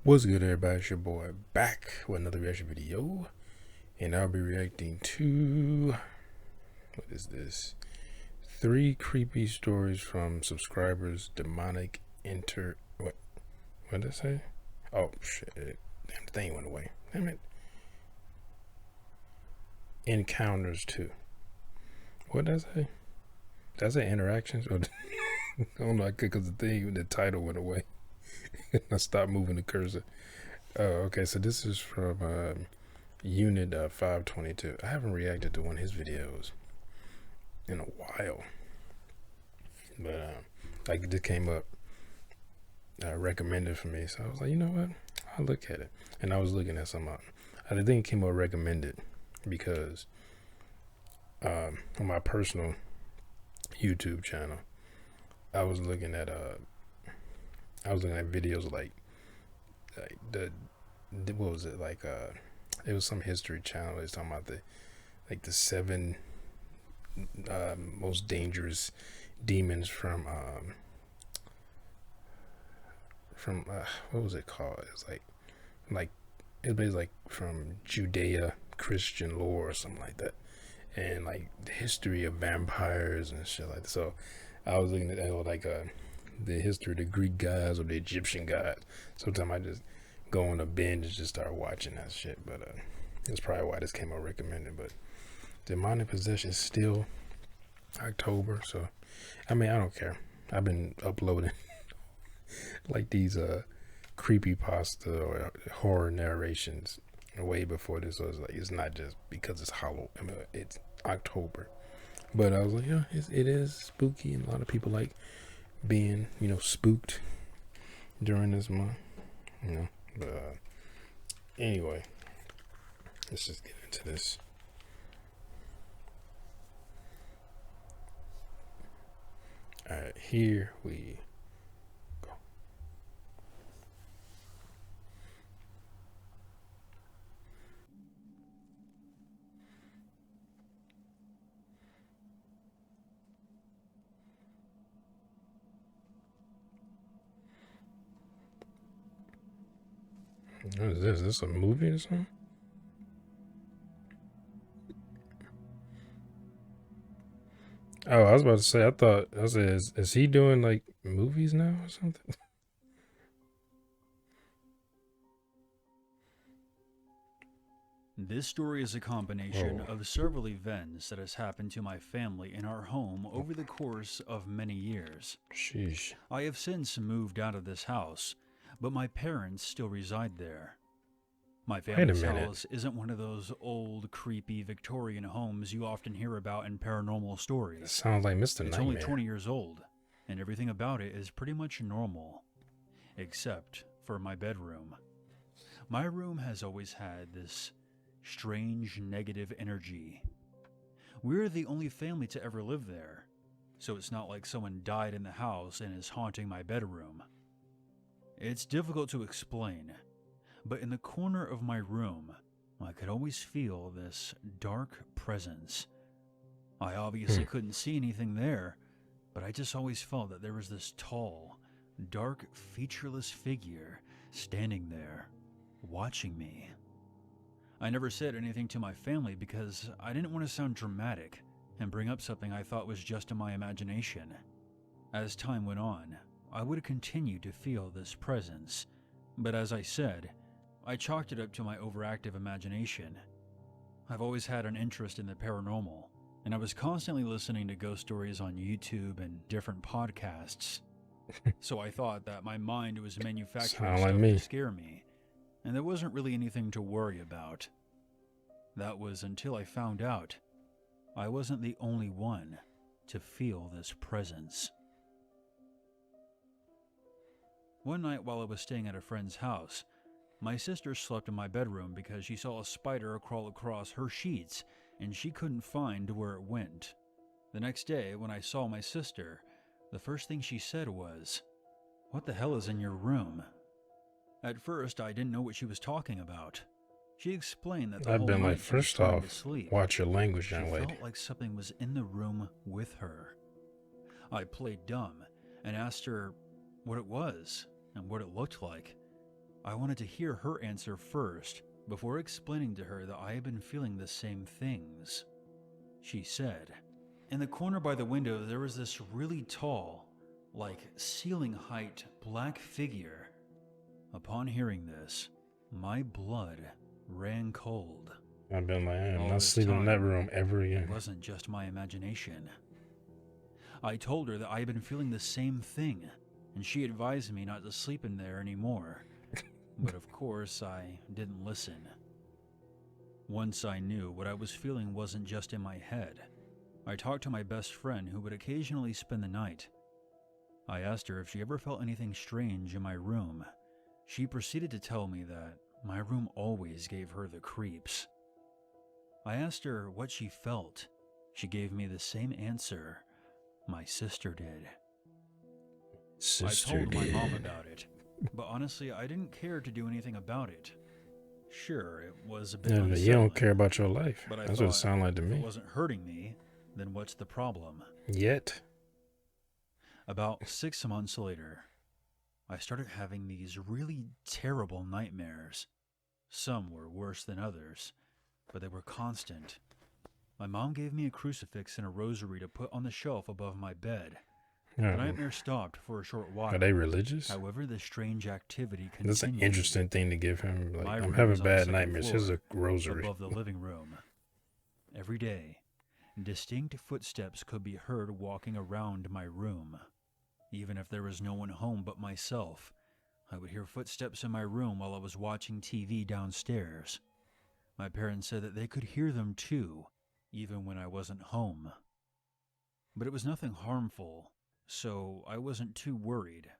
What's good, everybody? It's your boy back with another reaction video, and I'll be reacting to, what is this? 3 creepy stories from subscribers. Demonic what did I say? Oh shit! Damn, the thing went away. Damn it! Encounters 2. What did I say? Did I say interactions? Or I don't know. Because the title went away. I stopped moving the cursor. Okay, so this is from Unit 522. I haven't reacted to one of his videos in a while, but like this came up recommended for me, so I was like, you know what, I'll look at it. And I was looking at some I think it came up recommended because on my personal YouTube channel, I was looking at videos like what was it, like it was some history channel. It's talking about the 7 most dangerous demons from what was it called? It's like it was like from Judea Christian lore or something like that, and like the history of vampires and shit like that. So I was looking at that, like the history of the Greek gods or the Egyptian gods. Sometimes I just go on a binge and just start watching that shit. But that's probably why this came out recommended. But demonic possession is still October, so I mean, I don't care. I've been uploading like these creepypasta or horror narrations way before this. So it's like, it's not just because it's Halloween. I mean, it's October. But I was like, yeah, it is spooky, and a lot of people like being, spooked during this month, But anyway, let's just get into this. All right, here we go. What is this? Is this a movie or something? Oh, I was about to say, I said, is he doing like movies now or something? This story is a combination Whoa. of several events that has happened to my family in our home over the course of many years. Sheesh. I have since moved out of this house, but my parents still reside there. My Wait a family's minute. house isn't one of those old, creepy Victorian homes you often hear about in paranormal It stories. sounds like Mr. It's only Nightmare. 20 years old, and everything about it is pretty much normal, except for my bedroom. My room has always had this strange negative energy. We're the only family to ever live there, so it's not like someone died in the house and is haunting my bedroom. It's difficult to explain, but in the corner of my room, I could always feel this dark presence. I obviously couldn't see anything there, but I just always felt that there was this tall, dark, featureless figure standing there, watching me. I never said anything to my family because I didn't want to sound dramatic and bring up something I thought was just in my imagination. As time went on, I would continue to feel this presence, but as I said, I chalked it up to my overactive imagination. I've always had an interest in the paranormal, and I was constantly listening to ghost stories on YouTube and different podcasts. So I thought that my mind was manufacturing Sound like stuff me. to scare me, and there wasn't really anything to worry about. That was until I found out I wasn't the only one to feel this presence. One night while I was staying at a friend's house, my sister slept in my bedroom because she saw a spider crawl across her sheets and she couldn't find where it went. The next day, when I saw my sister, the first thing she said was, "What the hell is in your room?" At first, I didn't know what she was talking about. She explained that the I've whole been like, night she was first trying to off, sleep. watch your language, She young lady. felt like something was in the room with her. I played dumb and asked her what it was and what it looked like. I wanted to hear her answer first before explaining to her that I had been feeling the same things. She said, "In the corner by the window, there was this really tall, like ceiling height, black figure." Upon hearing this, my blood ran cold. I've been like, I am All not this sleeping in that time, room ever it again. wasn't just my imagination. I told her that I had been feeling the same thing, and she advised me not to sleep in there anymore. But of course, I didn't listen. Once I knew what I was feeling wasn't just in my head, I talked to my best friend who would occasionally spend the night. I asked her if she ever felt anything strange in my room. She proceeded to tell me that my room always gave her the creeps. I asked her what she felt. She gave me the same answer my sister did. Sister I told my did. mom about it, but honestly, I didn't care to do anything about it. Sure, it was a bit Yeah, unsettling, you don't care about your life. but I That's what it thought, sounded like to if it me. wasn't hurting me, then what's the problem? Yet. About 6 months later, I started having these really terrible nightmares. Some were worse than others, but they were constant. My mom gave me a crucifix and a rosary to put on the shelf above my bed. The nightmare stopped for a short while. Are they religious? However, the strange activity continued. That's an interesting thing to give him. Like, My I'm room having was on the bad second nightmares. Here's a floor, rosary. above the living room. Every day, distinct footsteps could be heard walking around my room. Even if there was no one home but myself, I would hear footsteps in my room while I was watching TV downstairs. My parents said that they could hear them too, even when I wasn't home. But it was nothing harmful, so I wasn't too worried.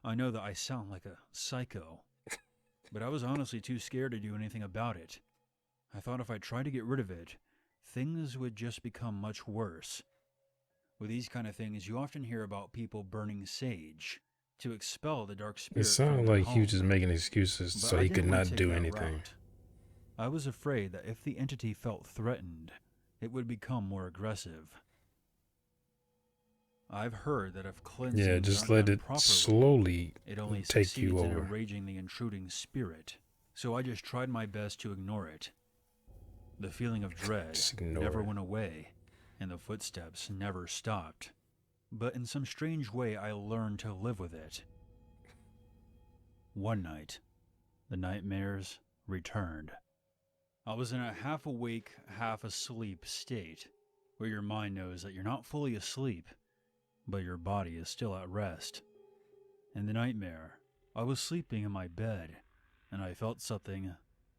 I know that I sound like a psycho, but I was honestly too scared to do anything about it. I thought if I tried to get rid of it, things would just become much worse. With these kind of things, you often hear about people burning sage to expel the dark It spirit from sounded their like home. he was just making excuses But so I he didn't could want not to take do that anything. route. I was afraid that if the entity felt threatened, it would become more aggressive. I've heard that if cleansings Yeah, just aren't let done it properly, slowly it only take succeeds you in over. enraging the intruding spirit, so I just tried my best to ignore it. The feeling of dread Just ignore never it. went away, and the footsteps never stopped. But in some strange way, I learned to live with it. One night, the nightmares returned. I was in a half-awake, half-asleep state, where your mind knows that you're not fully asleep, but your body is still at rest. In the nightmare, I was sleeping in my bed, and I felt something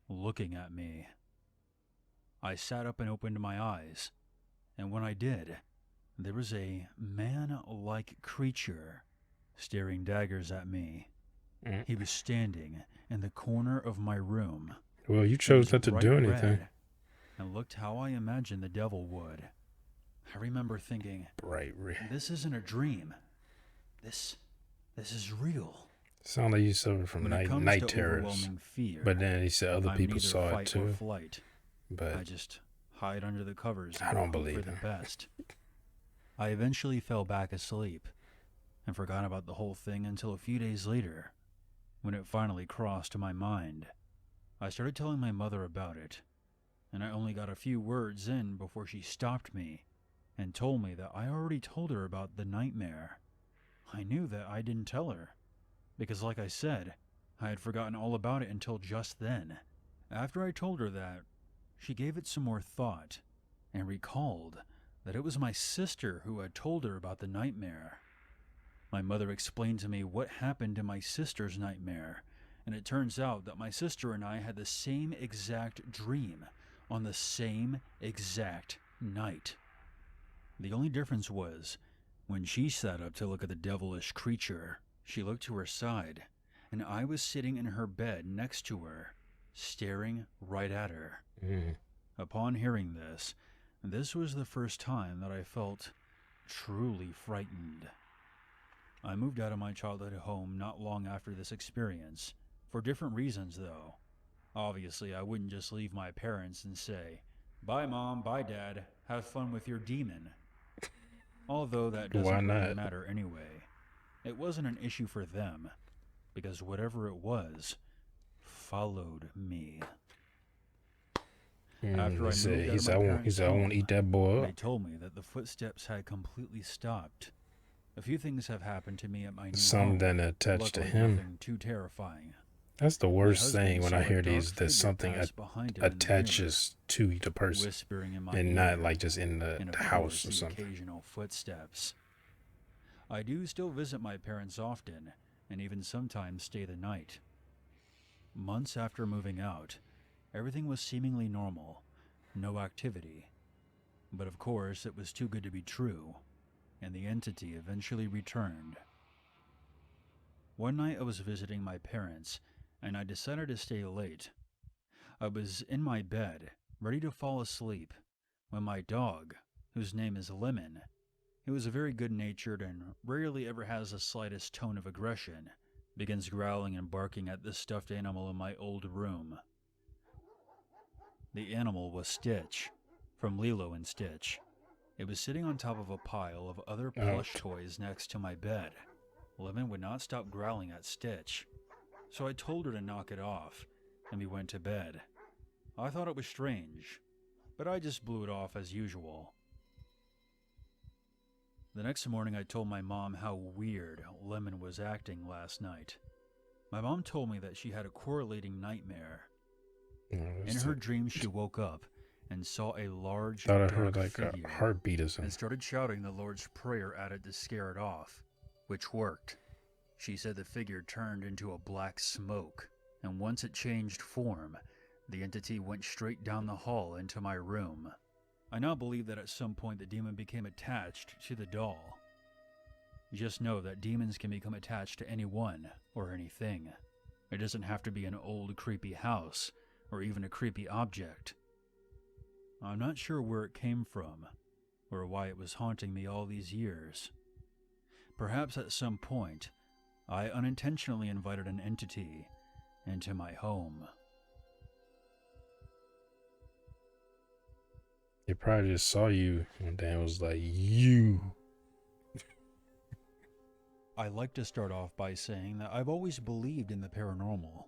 looking at me. I sat up and opened my eyes, and when I did, there was a man-like creature staring daggers at me. He was standing in the corner of my room. Well, you He chose was not to bright do anything. red and looked how I imagined the devil would. I remember thinking, Bright red. this isn't a dream. This is real. Sound like you suffer from When it comes night to terrors. overwhelming fear, But then he said other I'm people neither saw it fight or too. flight. But I just hide under the covers I and don't hope believe for the him. best. I eventually fell back asleep and forgot about the whole thing until a few days later, when it finally crossed my mind. I started telling my mother about it, and I only got a few words in before she stopped me and told me that I already told her about the nightmare. I knew that I didn't tell her, because like I said, I had forgotten all about it until just then. After I told her that, she gave it some more thought and recalled that it was my sister who had told her about the nightmare. My mother explained to me what happened in my sister's nightmare, and it turns out that my sister and I had the same exact dream on the same exact night. The only difference was, when she sat up to look at the devilish creature, she looked to her side, and I was sitting in her bed next to her, staring right at her. Upon hearing this was the first time that I felt truly frightened. I moved out of my childhood home not long after this experience, for different reasons though. Obviously, I wouldn't just leave my parents and say, "Bye mom, bye dad, have fun with your demon." Although that Why doesn't really not? matter anyway. It wasn't an issue for them. because whatever it was followed me. After He I said, moved out he of my said, parents' I won't home, eat that boy they up. told me that the footsteps had completely stopped. A few things have happened to me at my new Something home, that attached to luckily him. nothing too terrifying. That's the My worst thing husband when I saw a hear dark these, that figure something pass behind him in the mirror, attaches to the person whispering in my and not ear, like just in and the of house course or the something. occasional footsteps. I do still visit my parents often, and even sometimes stay the night. Months after moving out, everything was seemingly normal, no activity. But of course, it was too good to be true, and the entity eventually returned. One night I was visiting my parents, and I decided to stay late. I was in my bed, ready to fall asleep, when my dog, whose name is Lemon, who is very good-natured and rarely ever has the slightest tone of aggression, begins growling and barking at the stuffed animal in my old room. The animal was Stitch, from Lilo and Stitch. It was sitting on top of a pile of other plush Ouch. toys next to my bed. Lemon would not stop growling at Stitch, so I told her to knock it off, and we went to bed. I thought it was strange, but I just blew it off as usual. The next morning I told my mom how weird Lemon was acting last night. My mom told me that she had a correlating nightmare. In her dream she woke up and saw a large, Thought I heard dark like a figure heartbeat or and something. started shouting the Lord's Prayer at it to scare it off, which worked. She said the figure turned into a black smoke, and once it changed form, the entity went straight down the hall into my room. I now believe that at some point the demon became attached to the doll. Just know that demons can become attached to anyone or anything. It doesn't have to be an old creepy house or even a creepy object. I'm not sure where it came from or why it was haunting me all these years. Perhaps at some point, I unintentionally invited an entity into my home. It probably just saw you one day and was like, you. I like to start off by saying that I've always believed in the paranormal,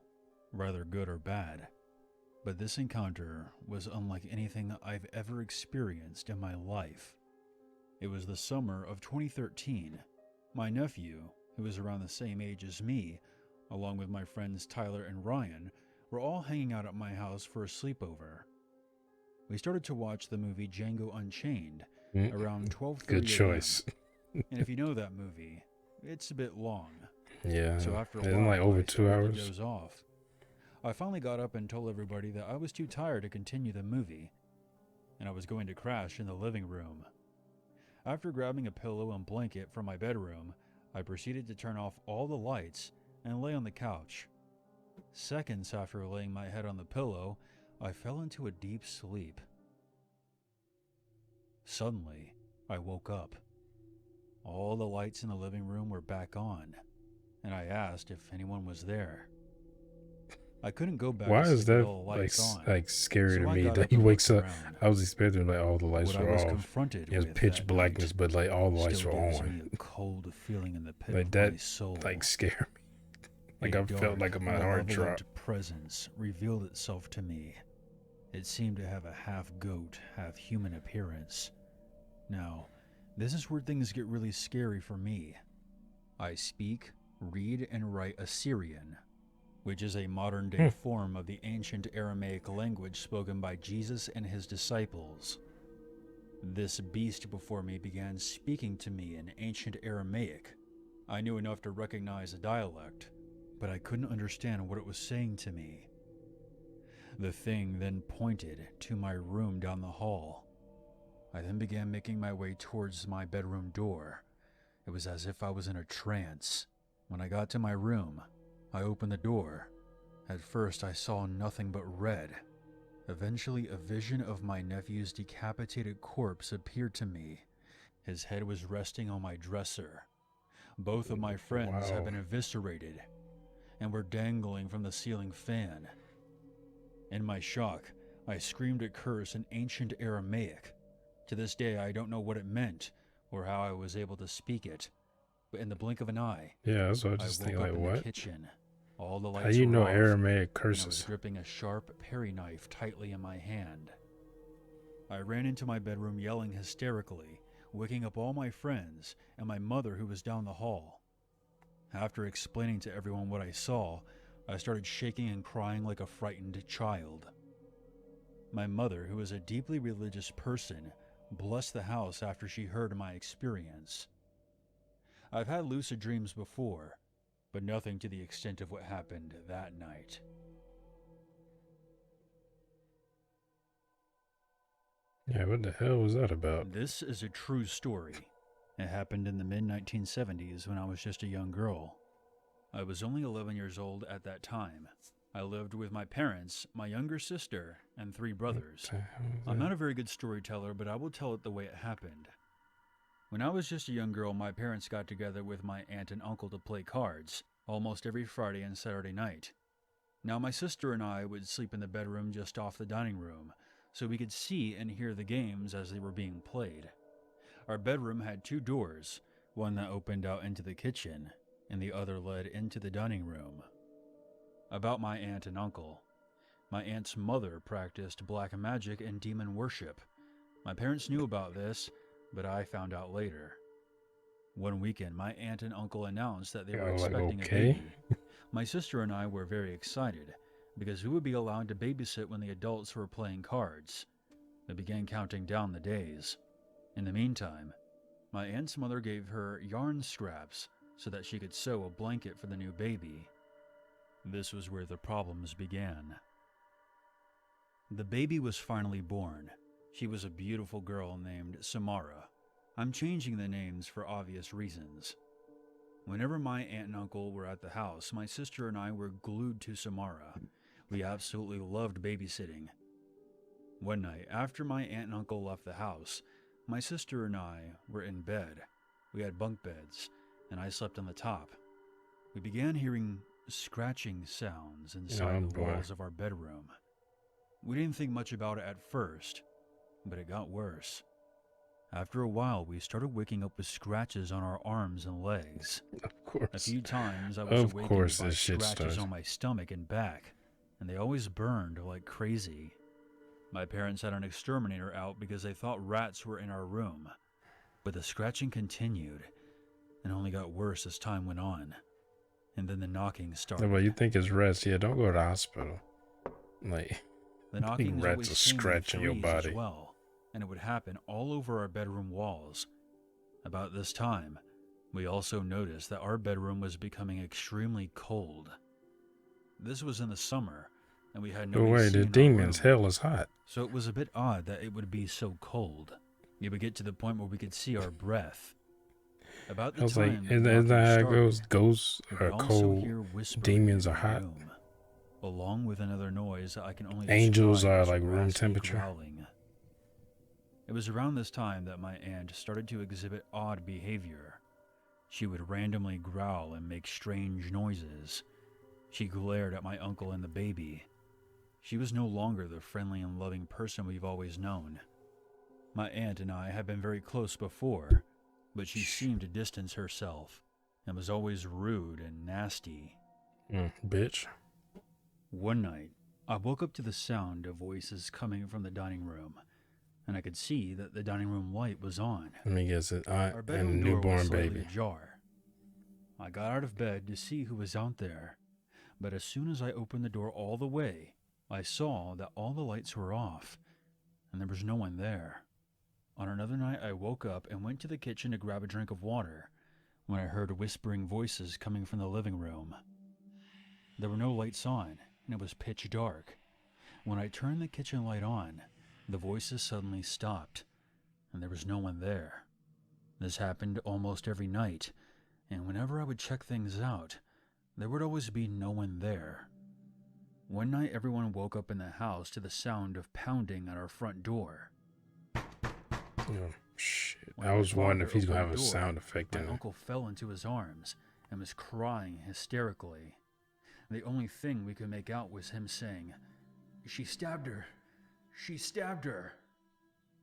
whether good or bad, but this encounter was unlike anything I've ever experienced in my life. It was the summer of 2013. My nephew, who was around the same age as me, along with my friends Tyler and Ryan, were all hanging out at my house for a sleepover. We started to watch the movie Django Unchained around 12:30 Good a.m. choice. And if you know that movie, it's a bit long. Yeah. So after a Isn't it like while, over I 2 started hours? to doze off. I finally got up and told everybody that I was too tired to continue the movie, and I was going to crash in the living room. After grabbing a pillow and blanket from my bedroom, I proceeded to turn off all the lights and lay on the couch. Seconds after laying my head on the pillow, I fell into a deep sleep. Suddenly, I woke up. All the lights in the living room were back on, and I asked if anyone was there. I couldn't go back to Why is sleep with that all the like lights on, like scary to so I me got that up he and looked wakes up? around. I was expecting like all the lights What I were was off. confronted It was with pitch that blackness, night but like all the lights still were gives on. me a cold feeling in the pit Like of that, my soul. like scared me. Like A I felt dark, like my heart malevolent dropped. presence revealed itself to me. It seemed to have a half-goat, half-human appearance. Now, this is where things get really scary for me. I speak, read, and write Assyrian, which is a modern-day form of the ancient Aramaic language spoken by Jesus and his disciples. This beast before me began speaking to me in ancient Aramaic. I knew enough to recognize the dialect, but I couldn't understand what it was saying to me. The thing then pointed to my room down the hall. I then began making my way towards my bedroom door. It was as if I was in a trance. When I got to my room, I opened the door. At first, I saw nothing but red. Eventually, a vision of my nephew's decapitated corpse appeared to me. His head was resting on my dresser. Both of my friends had Wow. been eviscerated and were dangling from the ceiling fan. In my shock, I screamed a curse in ancient Aramaic. To this day, I don't know what it meant or how I was able to speak it. but in the blink of an eye, Yeah, that's what I I just think. woke Like, up in the what? kitchen. All the How lights you were know off, Aramaic and I was curses? gripping a sharp Perry knife tightly in my hand. I ran into my bedroom yelling hysterically, waking up all my friends and my mother who was down the hall. After explaining to everyone what I saw, I started shaking and crying like a frightened child. My mother, who is a deeply religious person, blessed the house after she heard my experience. I've had lucid dreams before, but nothing to the extent of what happened that night. Yeah, what the hell was that about? This is a true story. It happened in the mid 1970s when I was just a young girl. I was only 11 years old at that time. I lived with my parents, my younger sister, and 3 brothers. What the hell was I'm that? not a very good storyteller, but I will tell it the way it happened. When I was just a young girl, my parents got together with my aunt and uncle to play cards, almost every Friday and Saturday night. Now, my sister and I would sleep in the bedroom just off the dining room, so we could see and hear the games as they were being played. Our bedroom had 2 doors, one that opened out into the kitchen, and the other led into the dining room. About my aunt and uncle. My aunt's mother practiced black magic and demon worship. My parents knew about this, but I found out later. One weekend, my aunt and uncle announced that they were Yo, like, expecting a okay. baby. My sister and I were very excited, because we would be allowed to babysit when the adults were playing cards. We began counting down the days. In the meantime, my aunt's mother gave her yarn scraps so that she could sew a blanket for the new baby. This was where the problems began. The baby was finally born. She was a beautiful girl named Samara. I'm changing the names for obvious reasons. Whenever my aunt and uncle were at the house, my sister and I were glued to Samara. We absolutely loved babysitting. One night, after my aunt and uncle left the house, my sister and I were in bed. We had bunk beds, and I slept on the top. We began hearing scratching sounds inside Oh the boy. walls of our bedroom. We didn't think much about it at first, but it got worse. After a while, we started waking up with scratches on our arms and legs. Of A course. few times I was Of awakened course by this shit scratches starts. on my stomach and back, and they always burned like crazy. My parents had an exterminator out because they thought rats were in our room, but the scratching continued and only got worse as time went on. And then the knocking No, started. but you think it's rats? Yeah, don't go to the hospital. Like, The I think knockings rats always are came in scratching your threes as body. well, and it would happen all over our bedroom walls. About this time, we also noticed that our bedroom was becoming extremely cold. This was in the summer, and we had no No way, AC the in our demons. room, Hell is hot. so it was a bit odd that it would be so cold. It would get to the point where we could see our breath. About I the was like, time that the isn't that knocking how it started, goes? Ghosts we could are also cold. hear whispering Demons in are our hot. room, along with another noise that I can only Angels describe are as like room raspy temperature. growling. It was around this time that my aunt started to exhibit odd behavior. She would randomly growl and make strange noises. She glared at my uncle and the baby. She was no longer the friendly and loving person we've always known. My aunt and I had been very close before, but she seemed to distance herself and was always rude and nasty. Bitch. One night, I woke up to the sound of voices coming from the dining room, and I could see that the dining room light was on. Let me guess it. Aunt Our and bedroom door was newborn slightly baby. ajar. I got out of bed to see who was out there, but as soon as I opened the door all the way, I saw that all the lights were off, and there was no one there. On another night, I woke up and went to the kitchen to grab a drink of water when I heard whispering voices coming from the living room. There were no lights on, and it was pitch dark. When I turned the kitchen light on, the voices suddenly stopped, and there was no one there. This happened almost every night, and whenever I would check things out, there would always be no one there. One night, everyone woke up in the house to the sound of pounding at our front door. Oh, shit. When I my was wondering if father he's going to have opened a the door, sound effect my in it. uncle fell into his arms and was crying hysterically. The only thing we could make out was him saying, "She stabbed her! She stabbed her!"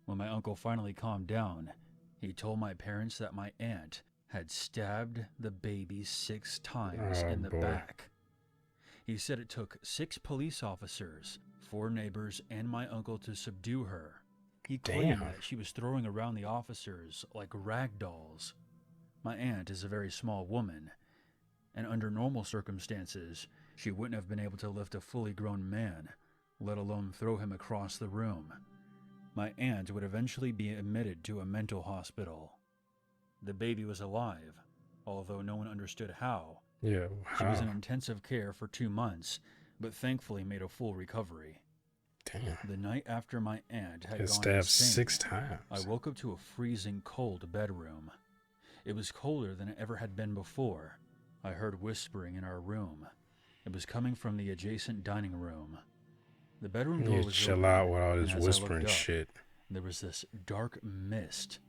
When my uncle finally calmed down, he told my parents that my aunt had stabbed the baby 6 times Oh in the boy. back. He said it took 6 police officers, 4 neighbors, and my uncle to subdue her. He claimed Damn. that she was throwing around the officers like rag dolls. My aunt is a very small woman, and under normal circumstances, she wouldn't have been able to lift a fully grown man, let alone throw him across the room. My aunt would eventually be admitted to a mental hospital. The baby was alive, although no one understood how. Yeah. She was How? in intensive care for 2 months, but thankfully made a full recovery. Damn. The night after my aunt had Got gone stabbed insane, 6 times. I woke up to a freezing cold bedroom. It was colder than it ever had been before. I heard whispering in our room. It was coming from the adjacent dining room. The bedroom You door need to was chill open, out with all and this as I whispering looked up, shit. there was this dark mist.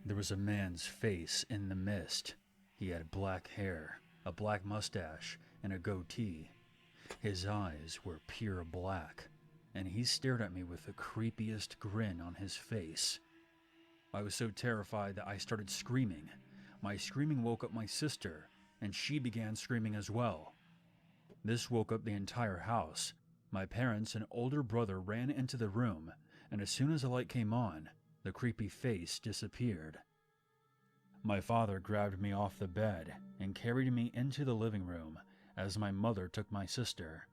There was a man's face in the mist. He had black hair, a black mustache, and a goatee. His eyes were pure black, and he stared at me with the creepiest grin on his face. I was so terrified that I started screaming. My screaming woke up my sister, and she began screaming as well. This woke up the entire house. My parents and older brother ran into the room, and as soon as the light came on, the creepy face disappeared. My father grabbed me off the bed and carried me into the living room as my mother took my sister.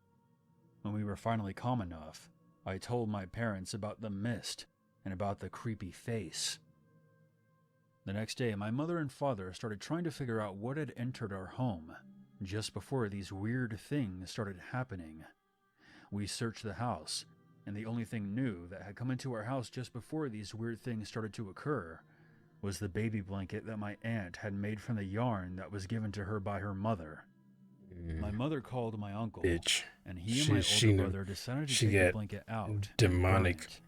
When we were finally calm enough, I told my parents about the mist and about the creepy face. The next day, my mother and father started trying to figure out what had entered our home just before these weird things started happening. We searched the house, and the only thing new that had come into our house just before these weird things started to occur was the baby blanket that my aunt had made from the yarn that was given to her by her mother. My mother called my uncle, Bitch. and he and my older brother decided to take the got blanket out and demonic. burn it.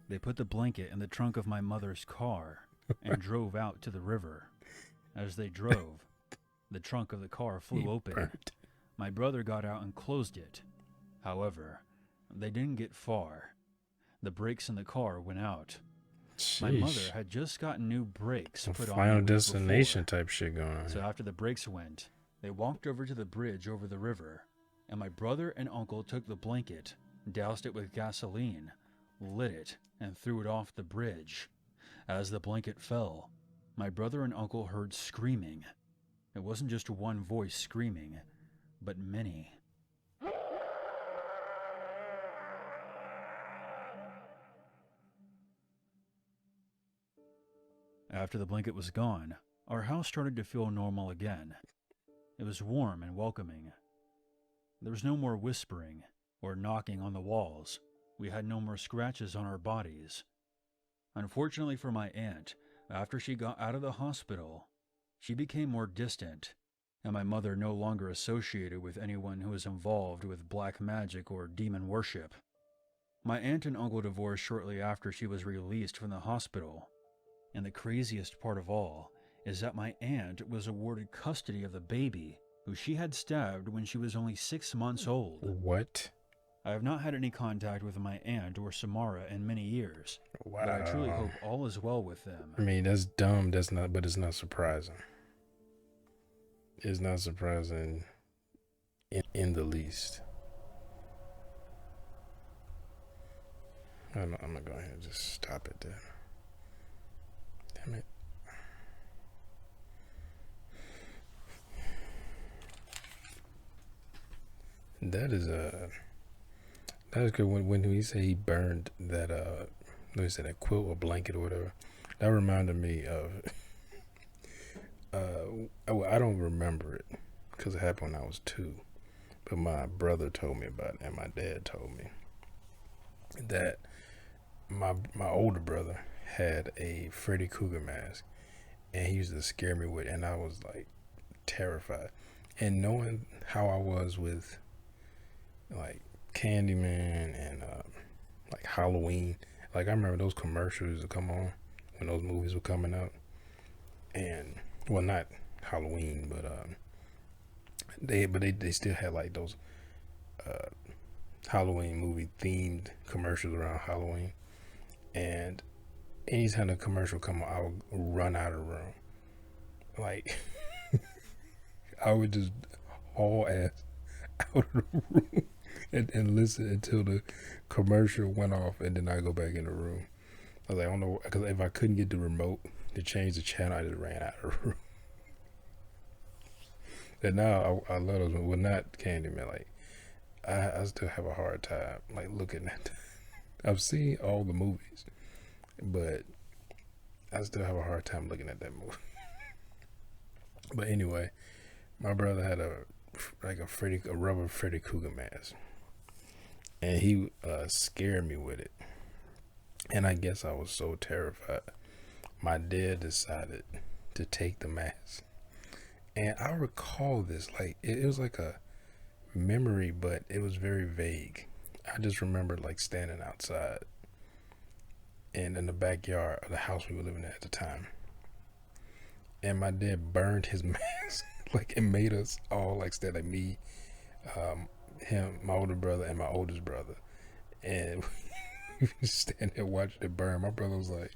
They put the blanket in the trunk of my mother's car and drove out to the river. As they drove, the trunk of the car flew open. Burnt. My brother got out and closed it. However, they didn't get far. The brakes in the car went out. My mother Sheesh. had just gotten new brakes Some put on Final the week Destination before. type shit going on. So here. after the brakes went, they walked over to the bridge over the river, and my brother and uncle took the blanket, doused it with gasoline, lit it, and threw it off the bridge. As the blanket fell, my brother and uncle heard screaming. It wasn't just one voice screaming, but many. After the blanket was gone, our house started to feel normal again. It was warm and welcoming. There was no more whispering or knocking on the walls. We had no more scratches on our bodies. Unfortunately for my aunt, after she got out of the hospital, she became more distant, and my mother no longer associated with anyone who was involved with black magic or demon worship. My aunt and uncle divorced shortly after she was released from the hospital. And the craziest part of all is that my aunt was awarded custody of the baby who she had stabbed when she was only 6 months old. What? I have not had any contact with my aunt or Samara in many years, Wow. but I truly hope all is well with them. I mean, that's dumb. But it's not surprising. It's not surprising in the least. I'm gonna go ahead and just stop it there. Damn it. That is good. When he said he burned that he said that quilt or blanket or whatever, that reminded me of I don't remember it because it happened when I was 2, but my brother told me about it and my dad told me that my older brother had a Freddy Krueger mask and he used to scare me with it, and I was like terrified. And knowing how I was with like Candyman and like Halloween, like I remember those commercials would come on when those movies were coming out, and well, not Halloween, but they still had like those Halloween movie themed commercials around Halloween, and anytime a commercial come on, I would run out of the room. like I would just haul ass out of the room and listen until the commercial went off, and then I go back in the room. I was like, I don't know, because if I couldn't get the remote to change the channel, I just ran out of the room. And now I love those. Well, not Candyman. Like I still have a hard time like looking at. I've seen all the movies, but I still have a hard time looking at that movie. But anyway, my brother had a rubber Freddy Krueger mask, and he scared me with it. And I guess I was so terrified, my dad decided to take the mask. And I recall this like it was like a memory, but it was very vague. I just remember like standing outside and in the backyard of the house we were living at the time, and my dad burned his mask. Like it made us all like stand, like me, him, my older brother, and my oldest brother, and we just stand there watching it burn. My brother was like,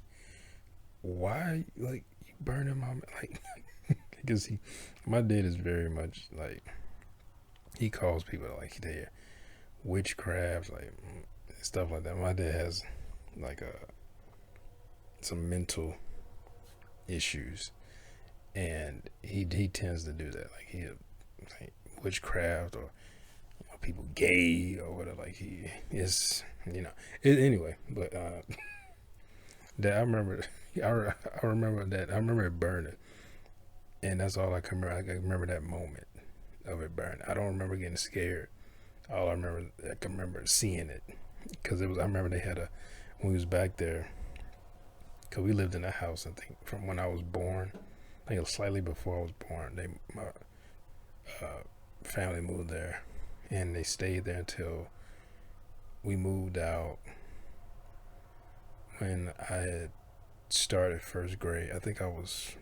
"Why, like you burning my like?" Because my dad is very much like he calls people like they're witchcraft, like stuff like that. My dad has like some mental issues, and he tends to do that. Like he like witchcraft or people gay or whatever. Like he is, anyway. But that I remember, I remember that. I remember it burning, and that's all I can remember. I can remember that moment of it burning. I don't remember getting scared. All I can remember seeing it, because it was. I remember they had when we was back there, because we lived in a house. I think from when I was born. I think it was slightly before I was born. My family moved there, and they stayed there until we moved out when I had started first grade. I think I was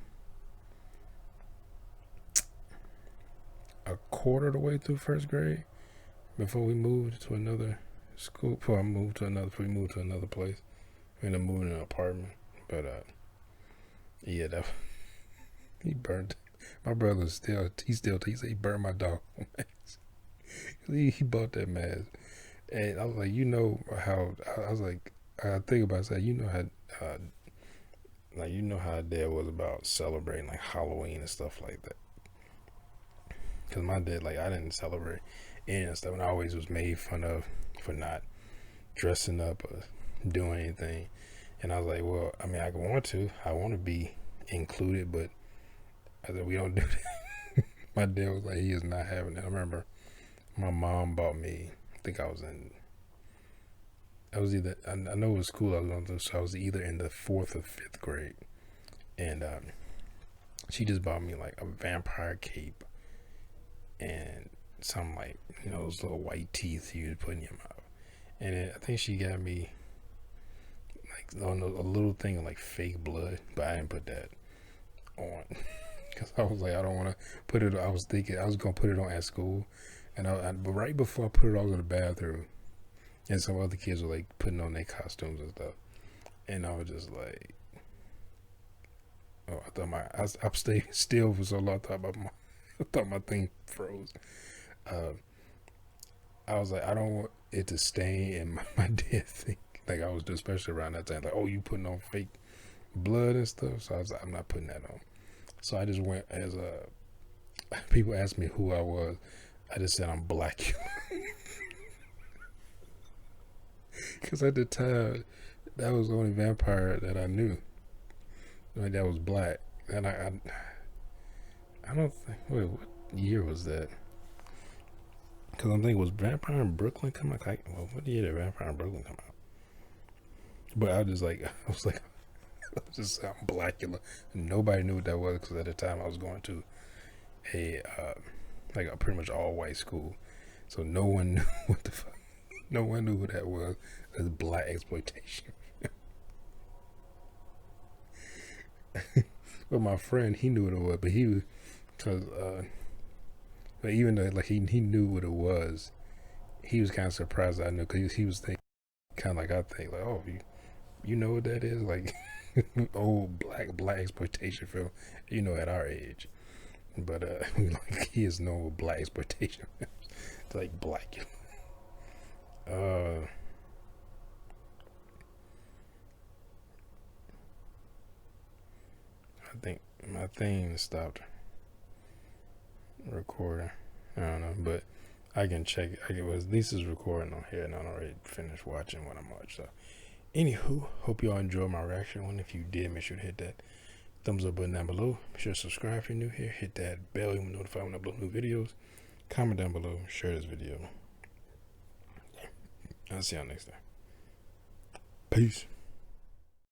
a quarter of the way through first grade before we moved to another school. Before we moved to another place. We ended up moving in an apartment. But yeah, he burned. My brother he said he burned my dog mask. He bought that mask, and I was like, how I was like, I think about it, how how dad was about celebrating like Halloween and stuff like that. Because my dad, like, I didn't celebrate any of that stuff, and I always was made fun of for not dressing up or doing anything. And I was like, well, I mean, I want to be included, but I said, we don't do that. My dad was like, he is not having that. I remember my mom bought me, I think I know it was school I was going through, so I was either in the 4th or 5th grade. And she just bought me like a vampire cape and some like, those little white teeth you would put in your mouth. And then I think she got me like a little thing of like fake blood, but I didn't put that on. Because I was like, I don't want to put it. I was thinking I was gonna put it on at school, and but right before I put it, I was in the bathroom, and some other kids were like putting on their costumes and stuff, and I was just like, oh, I thought I stayed still for so long. I thought my thing froze. I was like, I don't want it to stay in my dead thing. Like I was, especially around that time, like, oh, you putting on fake blood and stuff. So I was like, I'm not putting that on. So I just went as people asked me who I was. I just said I'm black. Because at the time, that was the only vampire that I knew. Like that was black. And I don't think, wait, what year was that? Because I'm thinking, was Vampire in Brooklyn come out? Well, what year did Vampire in Brooklyn come out? But I was just I'm Blackula. Nobody knew what that was, because at the time I was going to a pretty much all white school, so no one knew what the fuck. No one knew who that was. That's black exploitation. But my friend, he knew what it was, but he was, but even though like he knew what it was, he was kind of surprised that I knew, because he was thinking kind of like I think, like, oh, You know what that is? Like old black exploitation film. You know, at our age. But like he is no black exploitation. It's like black. I think my thing stopped recording. I don't know, but I can check it. It was at least it's recording on here, and I already finished watching what I'm watching. So, anywho, hope y'all enjoyed my reaction one. If you did, make sure to hit that thumbs up button down below. Be sure to subscribe if you're new here. Hit that bell, you'll be notified when I upload new videos. Comment down below. Share this video. I'll see y'all next time. Peace.